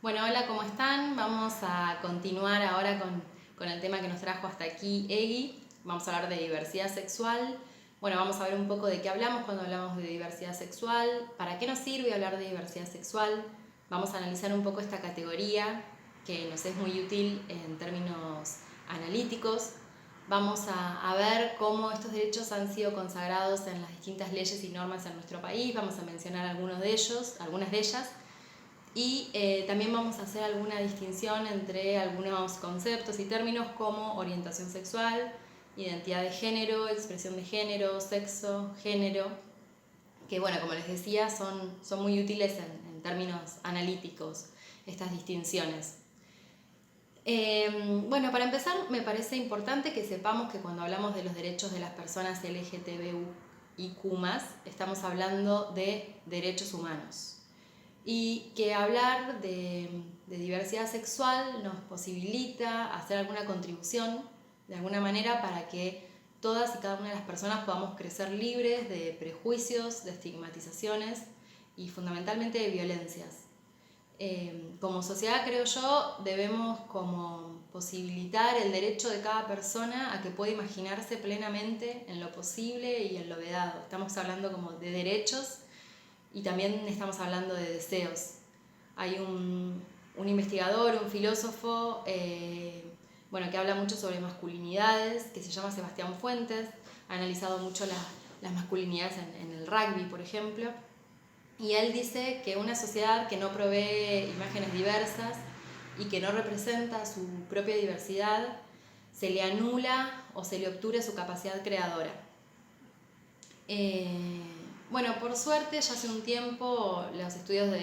Bueno, hola, ¿cómo están? Vamos a continuar ahora con el tema que nos trajo hasta aquí Egui. Vamos a hablar de diversidad sexual. Bueno, vamos a ver un poco de qué hablamos cuando hablamos de diversidad sexual, para qué nos sirve hablar de diversidad sexual. Vamos a analizar un poco esta categoría que nos es muy útil en términos analíticos. Vamos a ver cómo estos derechos han sido consagrados en las distintas leyes y normas en nuestro país. Vamos a mencionar algunas de ellas. Y también vamos a hacer alguna distinción entre algunos conceptos y términos como orientación sexual, identidad de género, expresión de género, sexo, género, que bueno, como les decía, son muy útiles en términos analíticos estas distinciones. Bueno, para empezar, me parece importante que sepamos que cuando hablamos de los derechos de las personas LGTBIQ+, estamos hablando de derechos humanos. Y que hablar de diversidad sexual nos posibilita hacer alguna contribución de alguna manera para que todas y cada una de las personas podamos crecer libres de prejuicios, de estigmatizaciones y fundamentalmente de violencias. Como sociedad, creo yo, debemos como posibilitar el derecho de cada persona a que pueda imaginarse plenamente en lo posible y en lo vedado. Estamos hablando como de derechos y también estamos hablando de deseos. Hay un investigador, un filósofo, que habla mucho sobre masculinidades, que se llama Sebastián Fuentes, ha analizado mucho las masculinidades en el rugby, por ejemplo, y él dice que una sociedad que no provee imágenes diversas y que no representa su propia diversidad, se le anula o se le obtura su capacidad creadora. Bueno, por suerte ya hace un tiempo los estudios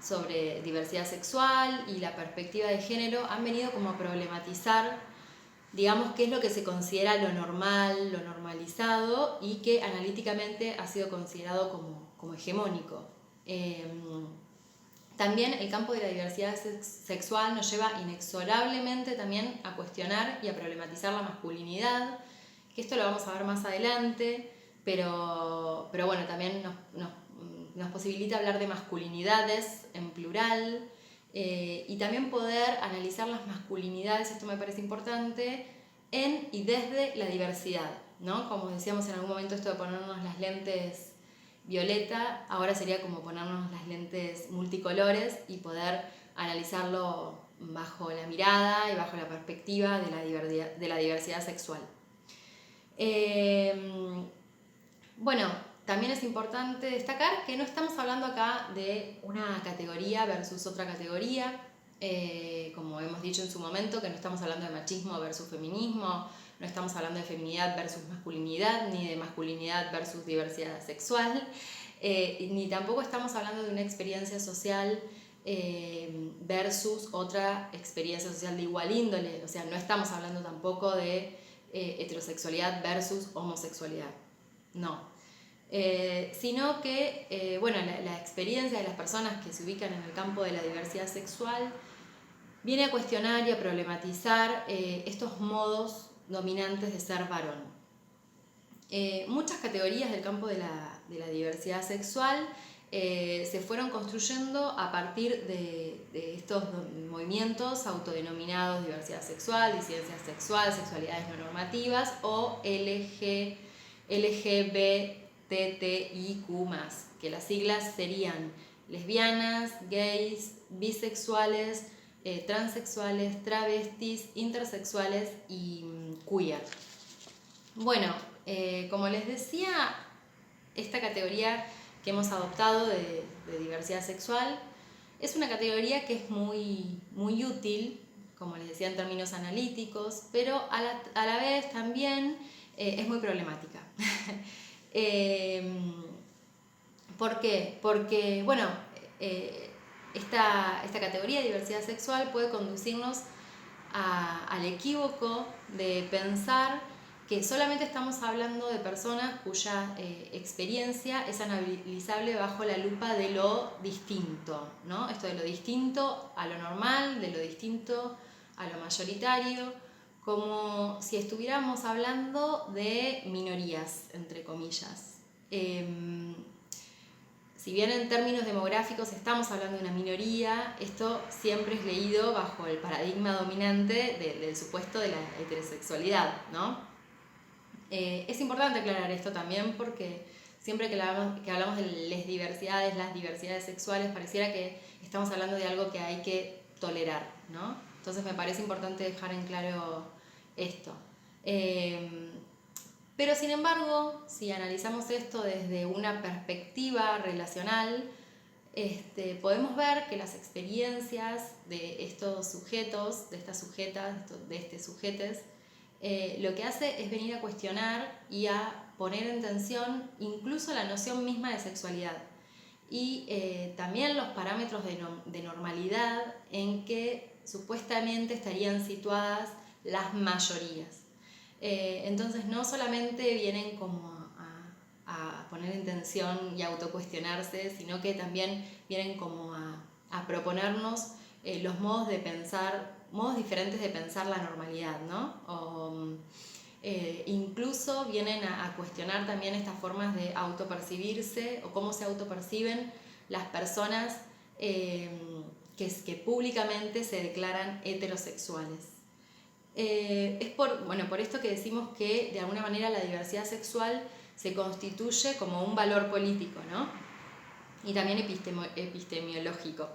sobre diversidad sexual y la perspectiva de género han venido como a problematizar, digamos, qué es lo que se considera lo normal, lo normalizado y que analíticamente ha sido considerado como hegemónico. También el campo de la diversidad sexual nos lleva inexorablemente también a cuestionar y a problematizar la masculinidad, que esto lo vamos a ver más adelante, pero bueno, también nos posibilita hablar de masculinidades en plural y también poder analizar las masculinidades, esto me parece importante, en y desde la diversidad, ¿no? Como decíamos en algún momento, esto de ponernos las lentes violeta, ahora sería como ponernos las lentes multicolores y poder analizarlo bajo la mirada y bajo la perspectiva de la diversidad sexual. Bueno, también es importante destacar que no estamos hablando acá de una categoría versus otra categoría, como hemos dicho en su momento, que no estamos hablando de machismo versus feminismo, no estamos hablando de feminidad versus masculinidad, ni de masculinidad versus diversidad sexual, ni tampoco estamos hablando de una experiencia social versus otra experiencia social de igual índole, o sea, no estamos hablando tampoco de heterosexualidad versus homosexualidad, no. Sino que la experiencia de las personas que se ubican en el campo de la diversidad sexual viene a cuestionar y a problematizar estos modos dominantes de ser varón. Muchas categorías del campo de la diversidad sexual se fueron construyendo a partir de estos movimientos autodenominados diversidad sexual, disidencia sexual, sexualidades no normativas o LGBTIQ+, que las siglas serían lesbianas, gays, bisexuales, transexuales, travestis, intersexuales y queer. Bueno, como les decía, esta categoría que hemos adoptado de diversidad sexual es una categoría que es muy útil, como les decía, en términos analíticos, pero a la vez también es muy problemática. ¿Por qué? Porque, bueno, esta categoría de diversidad sexual puede conducirnos al equívoco de pensar que solamente estamos hablando de personas cuya experiencia es analizable bajo la lupa de lo distinto, ¿no? Esto de lo distinto a lo normal, de lo distinto a lo mayoritario, como si estuviéramos si bien en términos demográficos estamos hablando de una minoría, esto siempre es leído bajo el paradigma dominante del supuesto de la heterosexualidad, ¿no? Es importante aclarar esto también porque siempre que hablamos de las diversidades sexuales, pareciera que estamos hablando de algo que hay que tolerar, ¿no? Entonces me parece importante dejar en claro esto. Pero sin embargo, si analizamos esto desde una perspectiva relacional, podemos ver que las experiencias de estos sujetos, de estas sujetas, de estos sujetes, lo que hace es venir a cuestionar y a poner en tensión incluso la noción misma de sexualidad y también los parámetros de normalidad en que supuestamente estarían situadas las mayorías. Entonces no solamente vienen como a poner en tensión y a autocuestionarse, sino que también vienen como a proponernos los modos de pensar, modos diferentes de pensar la normalidad, ¿no? Incluso vienen a cuestionar también estas formas de autopercibirse o cómo se autoperciben las personas que públicamente se declaran heterosexuales. Es por esto que decimos que de alguna manera la diversidad sexual se constituye como un valor político, ¿no? Y también epistemológico.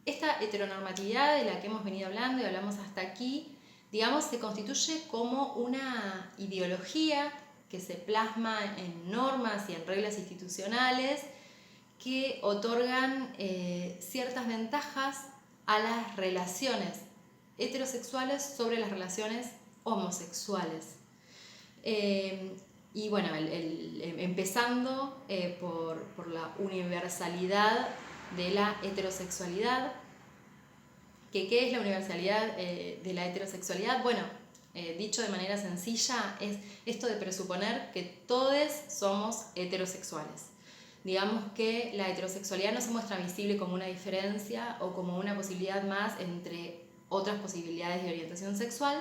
Esta heteronormatividad de la que hemos venido hablando y hablamos hasta aquí, digamos, se constituye como una ideología que se plasma en normas y en reglas institucionales que otorgan ciertas ventajas a las relaciones heterosexuales sobre las relaciones homosexuales. Empezando por la universalidad de la heterosexualidad. ¿Qué es la universalidad de la heterosexualidad? Bueno, dicho de manera sencilla, es esto de presuponer que todos somos heterosexuales. Digamos que la heterosexualidad no se muestra visible como una diferencia o como una posibilidad más entre otras posibilidades de orientación sexual,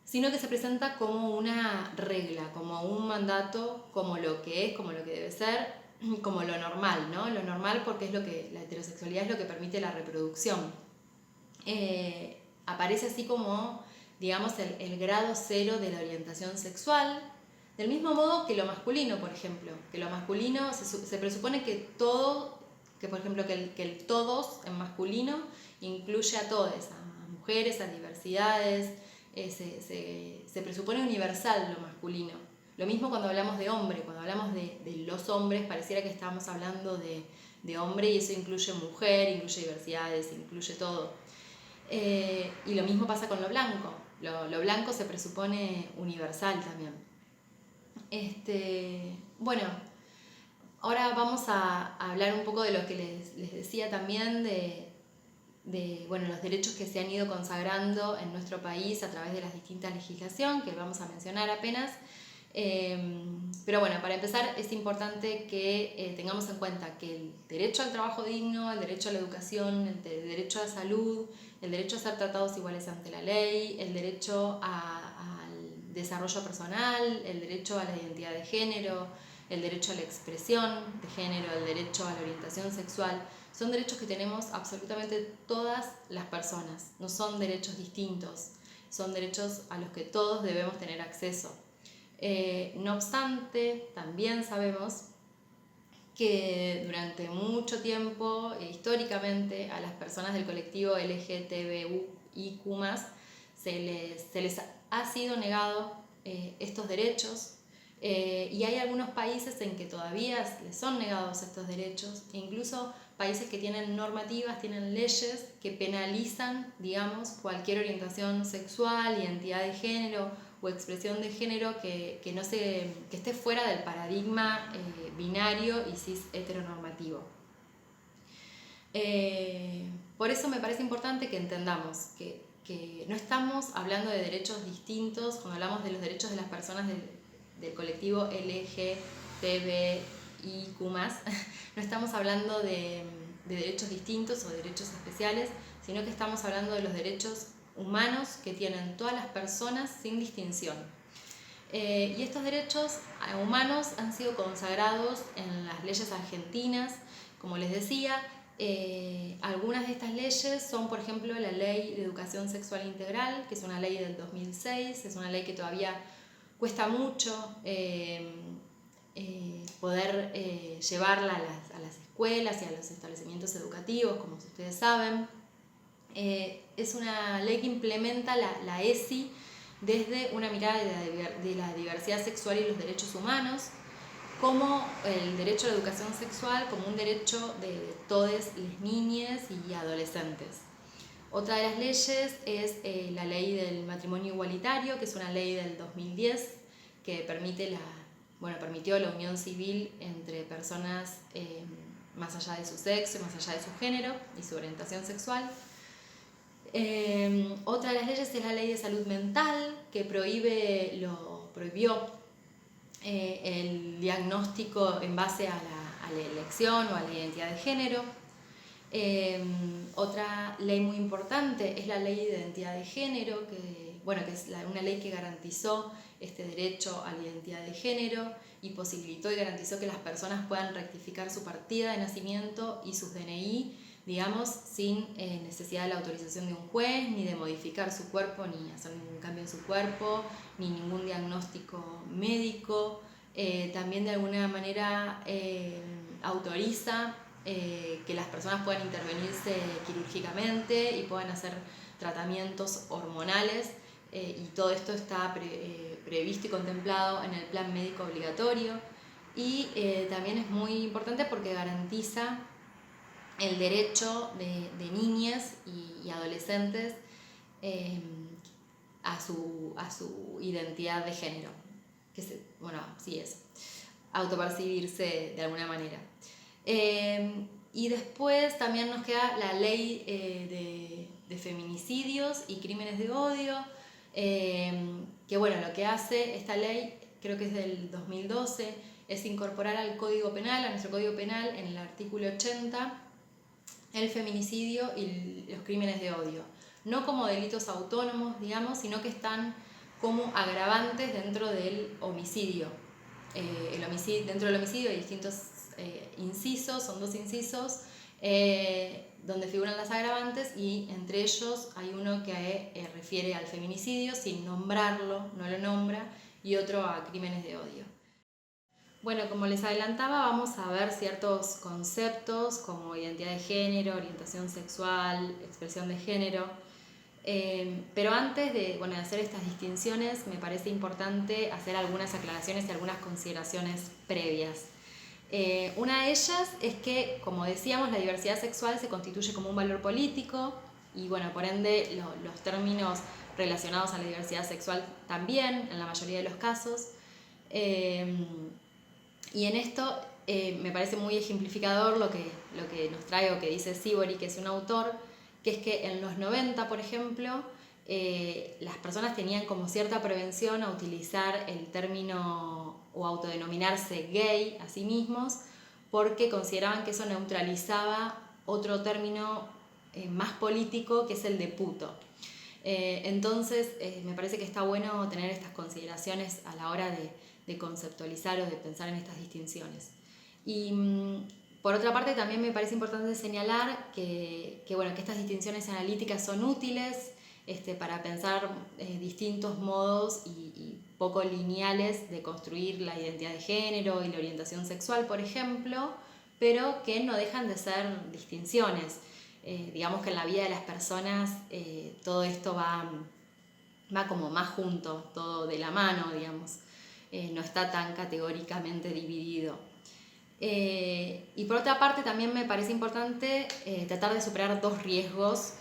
sino que se presenta como una regla, como un mandato, como lo que es, como lo que debe ser, como lo normal, ¿no? Lo normal porque la heterosexualidad es lo que permite la reproducción. Aparece así como, digamos, el grado cero de la orientación sexual, del mismo modo que lo masculino, por ejemplo, que lo masculino se presupone que por ejemplo, que el todos en masculino incluye a todos, a mujeres, a diversidades, se presupone universal lo masculino. Lo mismo cuando hablamos de hombre, cuando hablamos de los hombres, pareciera que estamos hablando de hombre y eso incluye mujer, incluye diversidades, incluye todo. Y lo mismo pasa con lo blanco. Lo blanco se presupone universal también. Ahora vamos a hablar un poco de lo que les decía también de los derechos que se han ido consagrando en nuestro país a través de las distintas legislaciones que vamos a mencionar apenas. Pero bueno, para empezar es importante que tengamos en cuenta que el derecho al trabajo digno, el derecho a la educación, el derecho a la salud, el derecho a ser tratados iguales ante la ley, el derecho al desarrollo personal, el derecho a la identidad de género, el derecho a la expresión de género, el derecho a la orientación sexual, son derechos que tenemos absolutamente todas las personas, no son derechos distintos, son derechos a los que todos debemos tener acceso. No obstante, también sabemos que durante mucho tiempo, históricamente, a las personas del colectivo LGTBIQ+, se les ha sido negado estos derechos, y hay algunos países en que todavía les son negados estos derechos, e incluso países que tienen normativas, tienen leyes que penalizan, digamos, cualquier orientación sexual, identidad de género o expresión de género que esté fuera del paradigma binario y cis heteronormativo. Por eso me parece importante que entendamos que no estamos hablando de derechos distintos cuando hablamos de los derechos de las personas del colectivo LGTBIQ+, no estamos hablando de derechos distintos o derechos especiales, sino que estamos hablando de los derechos humanos que tienen todas las personas sin distinción. Y estos derechos humanos han sido consagrados en las leyes argentinas, como les decía. Algunas de estas leyes son, por ejemplo, la Ley de Educación Sexual Integral, que es una ley del 2006, es una ley que todavía cuesta mucho poder llevarla a las escuelas y a los establecimientos educativos, como ustedes saben. Es una ley que implementa la ESI desde una mirada de la diversidad sexual y los derechos humanos, como el derecho a la educación sexual como un derecho de todas las niñas y adolescentes. Otra de las leyes es la ley del matrimonio igualitario, que es una ley del 2010 que permitió la unión civil entre personas más allá de su sexo, más allá de su género y su orientación sexual. Otra de las leyes es la ley de salud mental, que prohibió el diagnóstico en base a la elección o a la identidad de género. Otra ley muy importante es la ley de identidad de género, que es una ley que garantizó este derecho a la identidad de género y posibilitó y garantizó que las personas puedan rectificar su partida de nacimiento y sus DNI, digamos, sin necesidad de la autorización de un juez, ni de modificar su cuerpo, ni hacer ningún cambio en su cuerpo, ni ningún diagnóstico médico. También de alguna manera autoriza que las personas puedan intervenirse quirúrgicamente y puedan hacer tratamientos hormonales, y todo esto está previsto y contemplado en el plan médico obligatorio. Y también es muy importante porque garantiza el derecho de niñas y adolescentes a su identidad de género, que es autopercibirse de alguna manera. Y después también nos queda la ley de feminicidios y crímenes de odio, que lo que hace esta ley, creo que es del 2012, es incorporar al Código Penal, a nuestro Código Penal, en el artículo 80, el feminicidio y los crímenes de odio. No como delitos autónomos, digamos, sino que están como agravantes dentro del homicidio. Dentro del homicidio hay distintos incisos, son 2 incisos, donde figuran las agravantes, y entre ellos hay uno que refiere al feminicidio sin nombrarlo, no lo nombra, y otro a crímenes de odio. Bueno, como les adelantaba, vamos a ver ciertos conceptos como identidad de género, orientación sexual, expresión de género. Pero antes de hacer estas distinciones, me parece importante hacer algunas aclaraciones y algunas consideraciones previas. Una de ellas es que, como decíamos, la diversidad sexual se constituye como un valor político y, por ende, los términos relacionados a la diversidad sexual también, en la mayoría de los casos. Y en esto me parece muy ejemplificador lo que nos trae o que dice Sibori, que es un autor, que es que en los 90, por ejemplo, las personas tenían como cierta prevención a utilizar el término o autodenominarse gay a sí mismos, porque consideraban que eso neutralizaba otro término más político, que es el de puto. Entonces me parece que está bueno tener estas consideraciones a la hora de conceptualizar o de pensar en estas distinciones. Y por otra parte, también me parece importante señalar que estas distinciones analíticas son útiles para pensar distintos modos y poco lineales de construir la identidad de género y la orientación sexual, por ejemplo, pero que no dejan de ser distinciones. Digamos que en la vida de las personas todo esto va como más junto, todo de la mano, digamos. No está tan categóricamente dividido. Y por otra parte también me parece importante tratar de superar 2 riesgos.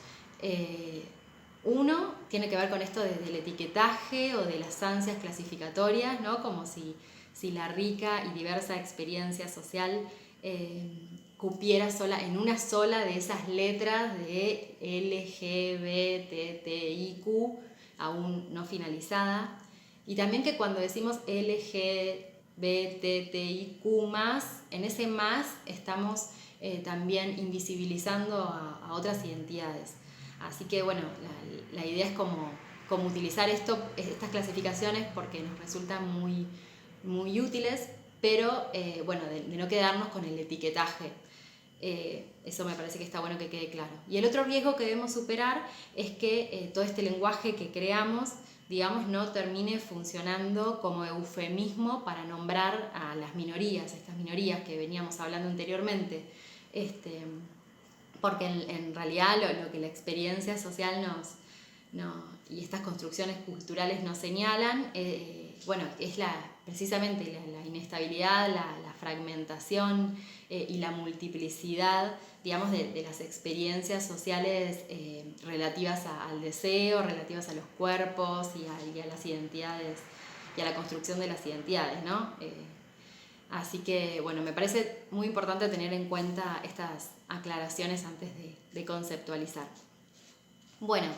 Uno tiene que ver con esto del etiquetaje o de las ansias clasificatorias, ¿no? Como si la rica y diversa experiencia social cupiera en una sola de esas letras de LGBTIQ aún no finalizada. Y también que cuando decimos LGBTIQ+, en ese más estamos también invisibilizando a otras identidades. Así que la idea es como como utilizar estas clasificaciones porque nos resultan muy, muy útiles, pero bueno, de no quedarnos con el etiquetaje. Eso me parece que está bueno que quede claro. Y el otro riesgo que debemos superar es que todo este lenguaje que creamos, digamos, no termine funcionando como eufemismo para nombrar a las minorías, estas minorías que veníamos hablando anteriormente. Porque en realidad lo que la experiencia social y estas construcciones culturales nos señalan, bueno, es precisamente la inestabilidad, la fragmentación y la multiplicidad, digamos, de las experiencias sociales relativas al deseo, relativas a los cuerpos y a las identidades, y a la construcción de las identidades, ¿no? Así que, bueno, me parece muy importante tener en cuenta estas aclaraciones antes de conceptualizar. Bueno,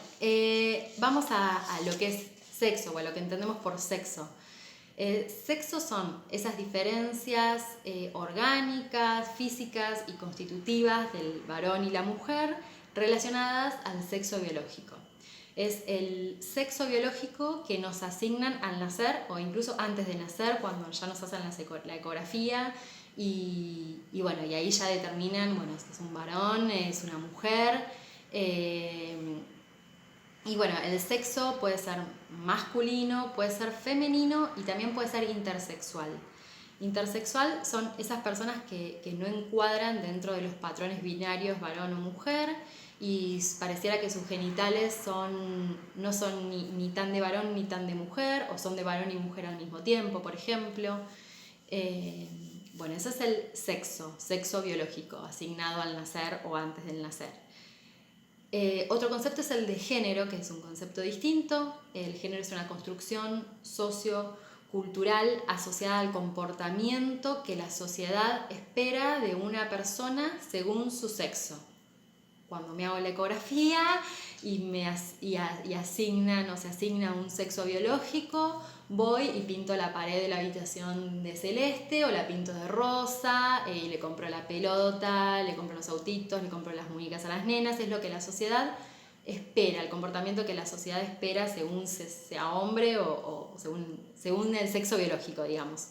vamos a lo que es sexo, o a lo que entendemos por sexo. Sexo son esas diferencias orgánicas, físicas y constitutivas del varón y la mujer relacionadas al sexo biológico. Es el sexo biológico que nos asignan al nacer o incluso antes de nacer, cuando ya nos hacen la ecografía y bueno, y ahí ya determinan, bueno, si es un varón, es una mujer. Y bueno, el sexo puede ser masculino, puede ser femenino y también puede ser intersexual. Intersexual son esas personas que no encuadran dentro de los patrones binarios varón o mujer y pareciera que sus genitales no son ni tan de varón ni tan de mujer, o son de varón y mujer al mismo tiempo, por ejemplo. Bueno, eso es el sexo biológico, asignado al nacer o antes del nacer. Otro concepto es el de género, que es un concepto distinto. El género es una construcción sociocultural asociada al comportamiento que la sociedad espera de una persona según su sexo. Cuando me hago la ecografía y asigna un sexo biológico, voy y pinto la pared de la habitación de celeste o la pinto de rosa y le compro la pelota, le compro los autitos, le compro las muñecas a las nenas. Es lo que la sociedad espera, el comportamiento que la sociedad espera según sea hombre o según el sexo biológico, digamos.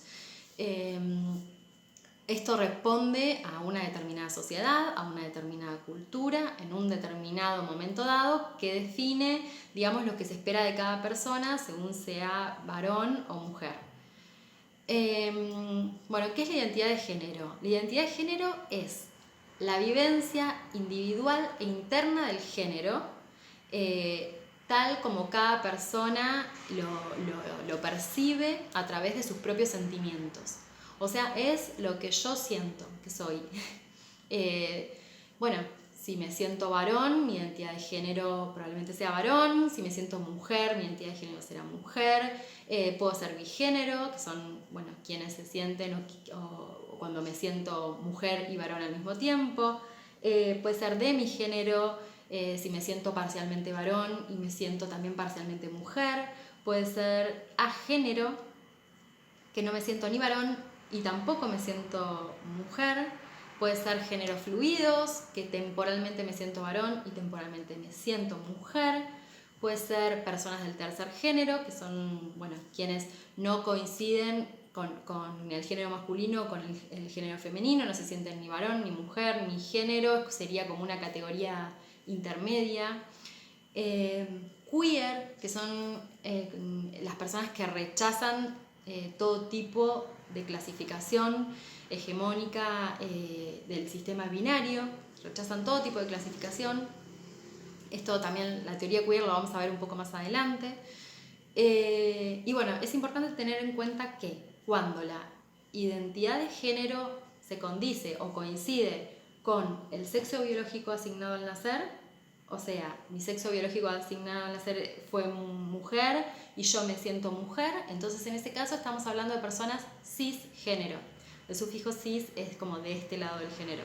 Esto responde a una determinada sociedad, a una determinada cultura, en un determinado momento dado, que define, digamos, lo que se espera de cada persona según sea varón o mujer. Bueno, ¿qué es la identidad de género? La identidad de género es la vivencia individual e interna del género, tal como cada persona lo percibe a través de sus propios sentimientos. O sea, es lo que yo siento que soy. Bueno, si me siento varón, mi identidad de género probablemente sea varón. Si me siento mujer, mi identidad de género será mujer. Puedo ser bigénero, que son, bueno, quienes se sienten o cuando me siento mujer y varón al mismo tiempo. Puede ser demigénero, si me siento parcialmente varón y me siento también parcialmente mujer. Puede ser agénero, que no me siento ni varón y tampoco me siento mujer. Puede ser género fluidos, que temporalmente me siento varón y temporalmente me siento mujer. Puede ser personas del tercer género, que son, bueno, quienes no coinciden con el género masculino o con el género femenino, no se sienten ni varón, ni mujer, ni género, sería como una categoría intermedia. Queer, que son las personas que rechazan todo tipo de clasificación hegemónica del sistema binario, rechazan todo tipo de clasificación. Esto también, la teoría queer, lo vamos a ver un poco más adelante. Y bueno, es importante tener en cuenta que cuando la identidad de género se condice o coincide con el sexo biológico asignado al nacer, o sea, mi sexo biológico asignado al nacer fue mujer y yo me siento mujer, entonces en ese caso estamos hablando de personas cisgénero. El sufijo cis es como de este lado del género.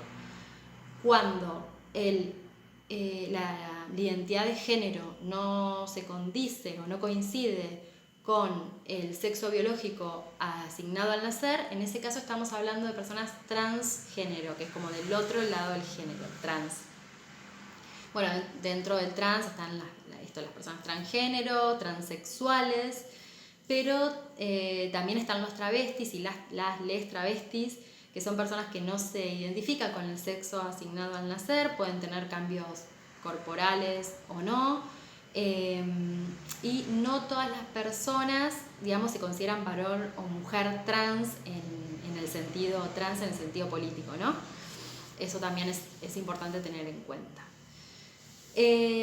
Cuando la identidad de género no se condice o no coincide con el sexo biológico asignado al nacer, en ese caso estamos hablando de personas transgénero, que es como del otro lado del género, trans. Bueno, dentro del trans están esto, las personas transgénero, transexuales, pero también están los travestis y les travestis, que son personas que no se identifican con el sexo asignado al nacer, pueden tener cambios corporales o no, y no todas las personas, digamos, se consideran varón o mujer trans en el sentido político, ¿no? Eso también es importante tener en cuenta.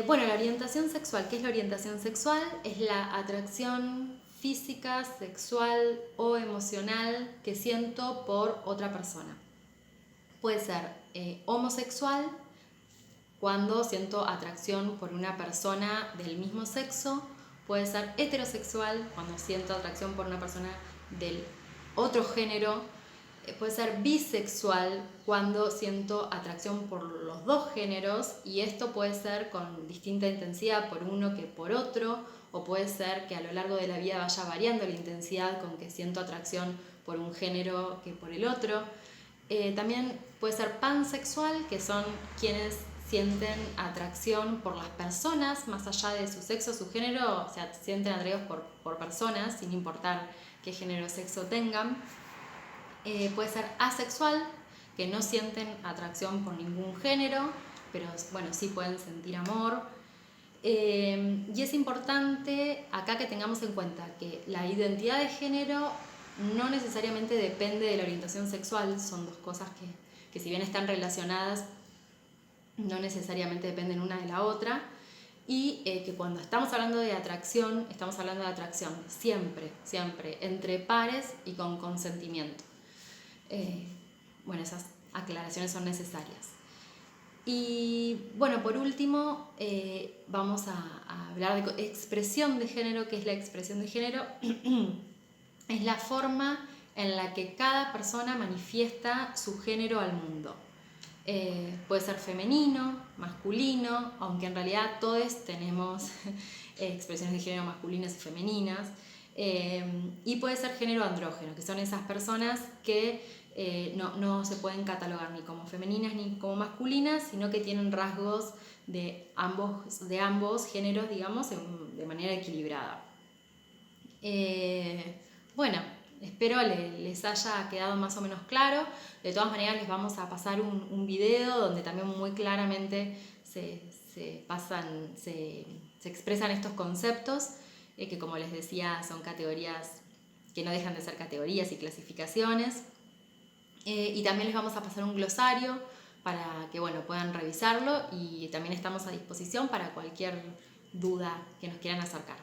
Bueno, la orientación sexual. ¿Qué es la orientación sexual? Es la atracción física, sexual o emocional que siento por otra persona. Puede ser homosexual, cuando siento atracción por una persona del mismo sexo. Puede ser heterosexual, cuando siento atracción por una persona del otro género. Puede ser bisexual, cuando siento atracción por los dos géneros, y esto puede ser con distinta intensidad por uno que por otro, o puede ser que a lo largo de la vida vaya variando la intensidad con que siento atracción por un género que por el otro. También puede ser pansexual, que son quienes sienten atracción por las personas más allá de su sexo, su género, o sea, sienten atraídos por personas sin importar qué género o sexo tengan. Puede ser asexual, que no sienten atracción por ningún género, pero bueno, sí pueden sentir amor. Y es importante acá que tengamos en cuenta que la identidad de género no necesariamente depende de la orientación sexual, son dos cosas que si bien están relacionadas, no necesariamente dependen una de la otra, y que cuando estamos hablando de atracción, estamos hablando de atracción siempre, siempre, entre pares y con consentimiento. Bueno, esas aclaraciones son necesarias. Y bueno, por último, vamos a hablar de expresión de género. ¿Qué es la expresión de género? Es la forma en la que cada persona manifiesta su género al mundo. Puede ser femenino, masculino, aunque en realidad todos tenemos expresiones de género masculinas y femeninas. Y puede ser género andrógeno, que son esas personas que no se pueden catalogar ni como femeninas ni como masculinas, sino que tienen rasgos de ambos géneros, digamos, de manera equilibrada. Bueno, espero les haya quedado más o menos claro. De todas maneras, les vamos a pasar un video donde también muy claramente se expresan estos conceptos, que como les decía son categorías que no dejan de ser categorías y clasificaciones. Y también les vamos a pasar un glosario para que puedan revisarlo, y también estamos a disposición para cualquier duda que nos quieran acercar.